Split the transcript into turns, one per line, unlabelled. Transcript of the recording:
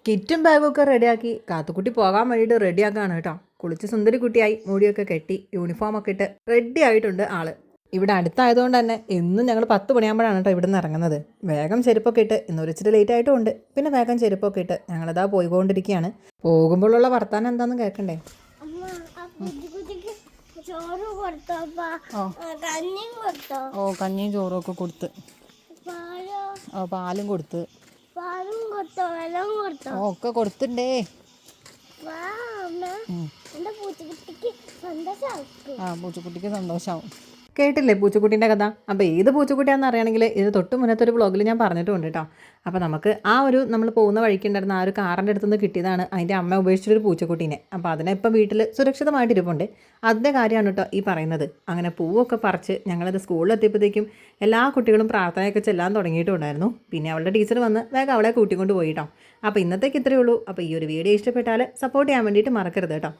കിറ്റും ബാഗൊക്കെ റെഡിയാക്കി കാത്തുക്കുട്ടി പോകാൻ വേണ്ടിയിട്ട് റെഡിയാക്കാണ് കേട്ടോ. കുളിച്ച് സുന്ദരി കുട്ടിയായി മുടിയൊക്കെ കെട്ടി യൂണിഫോമൊക്കെ ഇട്ട് റെഡി ആയിട്ടുണ്ട് ആള്. ഇവിടെ അടുത്തായതുകൊണ്ട് തന്നെ എന്നും ഞങ്ങൾ 10 മണിയാകുമ്പോഴാണ് കേട്ടോ ഇവിടെ നിന്ന് ഇറങ്ങുന്നത്. വേഗം ചെരുപ്പൊക്കെ ഇട്ട് ഇന്നൊരു ഇച്ചിരി ലേറ്റ് ആയിട്ടും ഉണ്ട്. പിന്നെ വേഗം ചെരുപ്പൊക്കെ ഇട്ട് ഞങ്ങളിതാ പോയിക്കൊണ്ടിരിക്കുകയാണ്. പോകുമ്പോഴുള്ള വർത്താനം എന്താണെന്ന് കേൾക്കണ്ടേ? കഞ്ഞിയും ചോറും ഒക്കെ കൊടുത്ത് പാലും കൊടുത്ത് ഒക്കെ കൊടുത്തിണ്ടേ. പൂച്ചക്കുട്ടിക്ക് സന്തോഷാവും. കേട്ടില്ലേ പൂച്ചക്കുട്ടീൻ്റെ കഥ? അപ്പോൾ ഏത് പൂച്ചക്കുട്ടിയാണെന്ന് അറിയണമെങ്കിൽ ഇത് തൊട്ട് മുന്നത്തെ ഒരു വ്ളോഗിൽ ഞാൻ പറഞ്ഞിട്ടുണ്ട് കേട്ടോ. അപ്പോൾ നമുക്ക് നമ്മൾ പോകുന്ന വഴിക്കുണ്ടായിരുന്ന ആ ഒരു കാറിൻ്റെ അടുത്തുനിന്ന് കിട്ടിയതാണ് അതിൻ്റെ അമ്മ ഉപേക്ഷിച്ചൊരു പൂച്ചക്കുട്ടീനെ. അപ്പോൾ അതിനെ ഇപ്പോൾ വീട്ടിൽ സുരക്ഷിതമായിട്ടിരിപ്പുണ്ട്. അതിൻ്റെ കാര്യമാണ് കേട്ടോ ഈ പറയുന്നത്. അങ്ങനെ പൂവൊക്കെ പറിച്ച് ഞങ്ങളത് സ്കൂളിലെത്തിയപ്പോഴത്തേക്കും എല്ലാ കുട്ടികളും പ്രാർത്ഥനയൊക്കെ ചെല്ലാൻ തുടങ്ങിയിട്ടുണ്ടായിരുന്നു. പിന്നെ അവളുടെ ടീച്ചർ വന്ന് വേഗം അവളെ കൂട്ടിക്കൊണ്ട് പോയി കേട്ടോ. അപ്പോൾ ഇന്നത്തേക്ക് ഇത്രയേ ഉള്ളൂ. അപ്പോൾ ഈ ഒരു വീഡിയോ ഇഷ്ടപ്പെട്ടാൽ സപ്പോർട്ട് ചെയ്യാൻ വേണ്ടിയിട്ട് മറക്കരുത് കേട്ടോ.